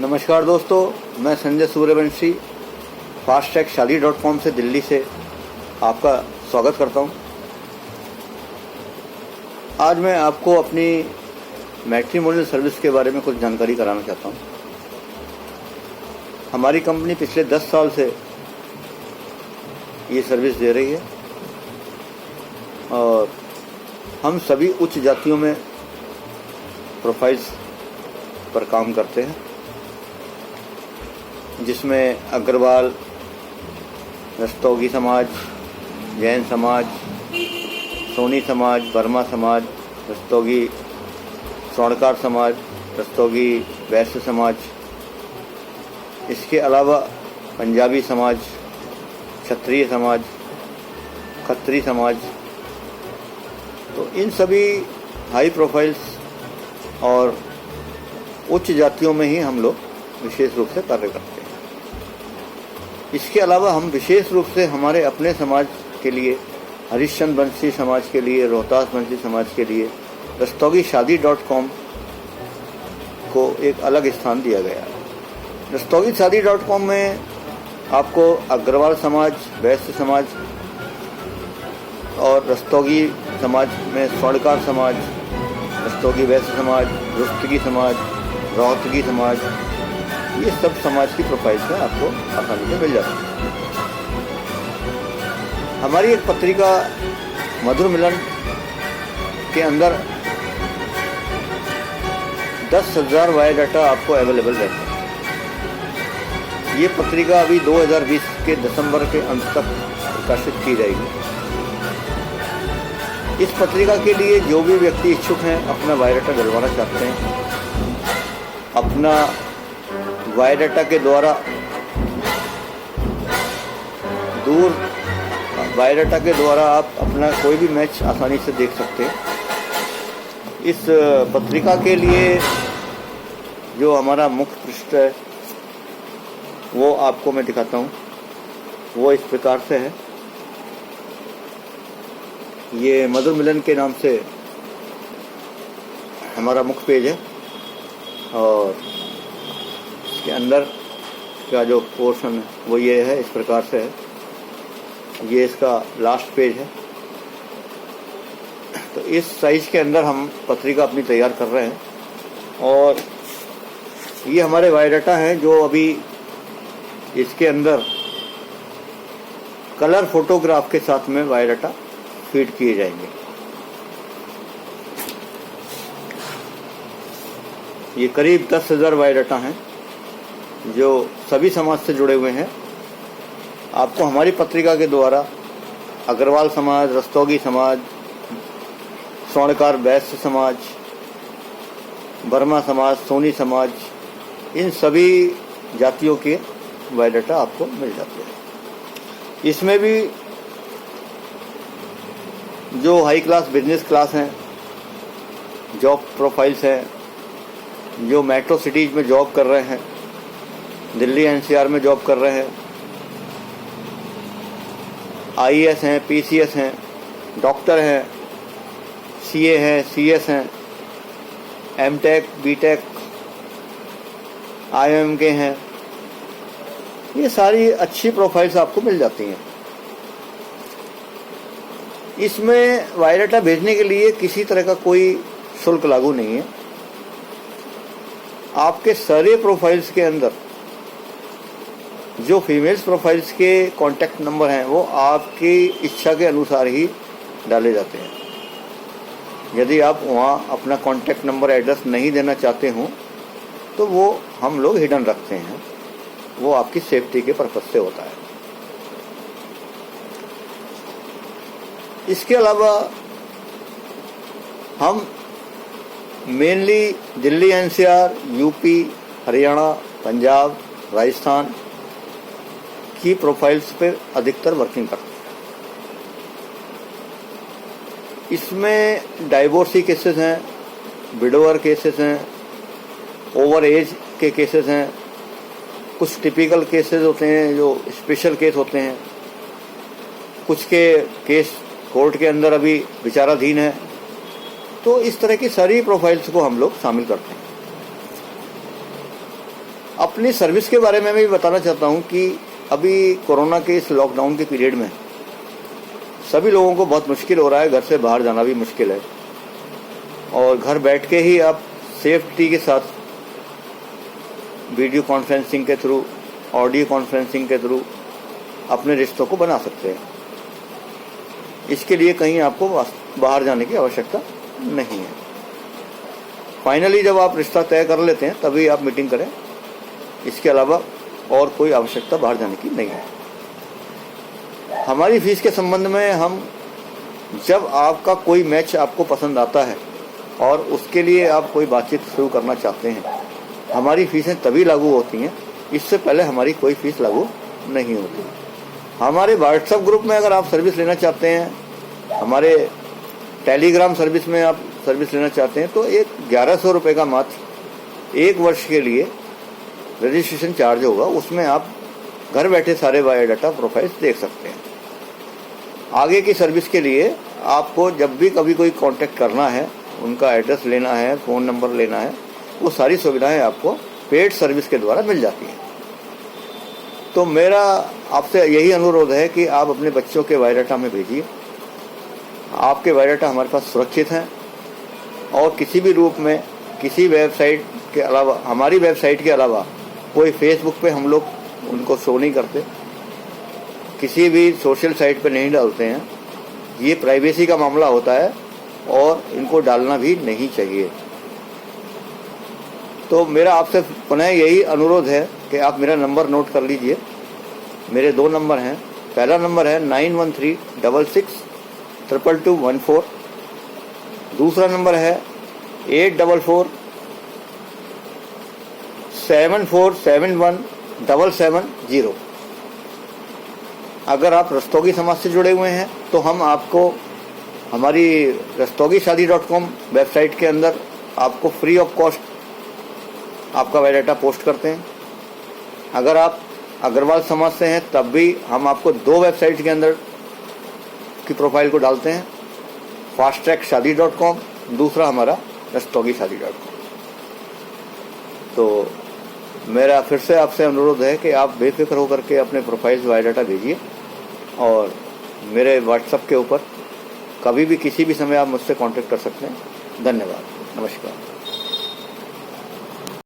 नमस्कार दोस्तों, मैं संजय सूर्यवंशी fasttrackshadi.com से दिल्ली से आपका स्वागत करता हूं। आज मैं आपको अपनी मैट्रिमोनियल सर्विस के बारे में कुछ जानकारी कराना चाहता हूं। हमारी कंपनी पिछले 10 साल से ये सर्विस दे रही है और हम सभी उच्च जातियों में प्रोफाइल्स पर काम करते हैं, जिसमें अग्रवाल, रस्तोगी समाज, जैन समाज, सोनी समाज, वर्मा समाज, रस्तोगी स्वर्णकार समाज, रस्तोगी वैश्य समाज, इसके अलावा पंजाबी समाज, क्षत्रिय समाज, खत्री समाज, तो इन सभी हाई प्रोफाइल्स और उच्च जातियों में ही हम लोग विशेष रूप से कार्य करते हैं। इसके अलावा हम विशेष रूप से हमारे अपने समाज के लिए, हरिश्चंद्र वंशी समाज के लिए, रोहतास वंशी समाज के लिए रस्तोगीशादी.com को एक अलग स्थान दिया गया है। रस्तोगीशादी.com में आपको अग्रवाल समाज, वैश्य समाज और रस्तोगी समाज में स्वर्णकार समाज, रस्तोगी वैश्य समाज, रुस्तगी समाज, रोहतगी समाज, ये सब समाज की प्रोफाइल्स में आपको आसानी से मिल जाती है। हमारी एक पत्रिका मधुर मिलन के अंदर 10,000 बायोडाटा आपको अवेलेबल रहता है। ये पत्रिका अभी 2020 के दिसंबर के अंत तक प्रकाशित की जाएगी। इस पत्रिका के लिए जो भी व्यक्ति इच्छुक हैं, अपना बायोडाटा डलवाना चाहते हैं, अपना बायोडाटा के द्वारा बायोडाटा के द्वारा आप अपना कोई भी मैच आसानी से देख सकते हैं। इस पत्रिका के लिए जो हमारा मुख्य पृष्ठ है वो आपको मैं दिखाता हूँ। वो इस प्रकार से है। ये मधुर मिलन के नाम से हमारा मुख्य पेज है और इसके अंदर का जो पोर्शन है वो ये है, इस प्रकार से है। ये इसका लास्ट पेज है। तो इस साइज के अंदर हम पत्रिका अपनी तैयार कर रहे हैं और ये हमारे बायोडाटा हैं जो अभी इसके अंदर कलर फोटोग्राफ के साथ में बायोडाटा फीड किए जाएंगे। ये करीब 10,000 बायोडाटा हैं जो सभी समाज से जुड़े हुए हैं। आपको हमारी पत्रिका के द्वारा अग्रवाल समाज, रस्तोगी समाज, स्वर्णकार वैश्य समाज, वर्मा समाज, सोनी समाज, इन सभी जातियों के बायोडाटा आपको मिल जाते हैं। इसमें भी जो हाई क्लास बिजनेस क्लास हैं, जॉब प्रोफाइल्स हैं, जो मेट्रो सिटीज में जॉब कर रहे हैं, दिल्ली एनसीआर में जॉब कर रहे हैं, आईएएस हैं, पीसीएस हैं, डॉक्टर हैं, सीए हैं, सीएस हैं, एमटेक, बीटेक, आईएम के हैं, ये सारी अच्छी प्रोफाइल्स आपको मिल जाती हैं। इसमें बायोडाटा भेजने के लिए किसी तरह का कोई शुल्क लागू नहीं है। आपके सारे प्रोफाइल्स के अंदर जो फीमेल्स प्रोफाइल्स के कॉन्टैक्ट नंबर हैं वो आपकी इच्छा के अनुसार ही डाले जाते हैं। यदि आप वहाँ अपना कॉन्टैक्ट नंबर, एड्रेस नहीं देना चाहते हो तो वो हम लोग हिडन रखते हैं। वो आपकी सेफ्टी के पर्पज से होता है। इसके अलावा हम mainly Delhi NCR, UP, Haryana, Punjab, Rajasthan की प्रोफाइल्स पर अधिकतर वर्किंग करते हैं। इसमें डाइवोर्सी केसेस हैं, विडोवर केसेस हैं, ओवर एज के केसेस हैं, कुछ टिपिकल केसेस होते हैं जो स्पेशल केस होते हैं, कुछ के केस कोर्ट के अंदर अभी विचाराधीन है। तो इस तरह की सारी प्रोफाइल्स को हम लोग शामिल करते हैं। अपनी सर्विस के बारे में भी बताना चाहता हूं कि अभी कोरोना के इस लॉकडाउन के पीरियड में सभी लोगों को बहुत मुश्किल हो रहा है, घर से बाहर जाना भी मुश्किल है और घर बैठ के ही आप सेफ्टी के साथ वीडियो कॉन्फ्रेंसिंग के थ्रू, ऑडियो कॉन्फ्रेंसिंग के थ्रू अपने रिश्तों को बना सकते हैं। इसके लिए कहीं आपको बाहर जाने की आवश्यकता नहीं है। फाइनली जब आप रिश्ता तय कर लेते हैं तभी आप मीटिंग करें, इसके अलावा और कोई आवश्यकता बाहर जाने की नहीं है। हमारी फीस के संबंध में हम, जब आपका कोई मैच आपको पसंद आता है और उसके लिए आप कोई बातचीत शुरू करना चाहते हैं, हमारी फीसें तभी लागू होती हैं, इससे पहले हमारी कोई फीस लागू नहीं होती। हमारे व्हाट्सएप ग्रुप में अगर आप सर्विस लेना चाहते हैं, हमारे टेलीग्राम सर्विस में आप सर्विस लेना चाहते हैं, तो एक 1100 रुपये का मात्र 1 वर्ष के लिए रजिस्ट्रेशन चार्ज होगा। उसमें आप घर बैठे सारे बायोडाटा प्रोफाइल्स देख सकते हैं। आगे की सर्विस के लिए आपको जब भी कभी कोई कांटेक्ट करना है, उनका एड्रेस लेना है, फ़ोन नंबर लेना है, वो सारी सुविधाएं आपको पेड सर्विस के द्वारा मिल जाती हैं। तो मेरा आपसे यही अनुरोध है कि आप अपने बच्चों के बायोडाटा हमें भेजिए। आपके बायोडाटा हमारे पास सुरक्षित हैं और किसी भी रूप में, किसी वेबसाइट के अलावा, हमारी वेबसाइट के अलावा कोई फेसबुक पे हम लोग उनको शो नहीं करते, किसी भी सोशल साइट पे नहीं डालते हैं। ये प्राइवेसी का मामला होता है और इनको डालना भी नहीं चाहिए। तो मेरा आपसे पुनः यही अनुरोध है कि आप मेरा नंबर नोट कर लीजिए। मेरे 2 नंबर हैं। पहला नंबर है 9136622214। दूसरा नंबर है 8444717770। अगर आप रस्तोगी समाज से जुड़े हुए हैं तो हम आपको हमारी rastogisaadi.com वेबसाइट के अंदर आपको फ्री ऑफ कॉस्ट आपका बायोडाटा पोस्ट करते हैं। अगर आप अग्रवाल समाज से हैं तब भी हम आपको 2 वेबसाइट के अंदर की प्रोफाइल को डालते हैं, fasttrackshadi.com, दूसरा हमारा rastogisaadi.com। तो मेरा फिर से आपसे अनुरोध है कि आप बेफिक्र होकर के अपने प्रोफाइल्स बायोडाटा भेजिए और मेरे व्हाट्सएप के ऊपर कभी भी किसी भी समय आप मुझसे कांटेक्ट कर सकते हैं। धन्यवाद, नमस्कार।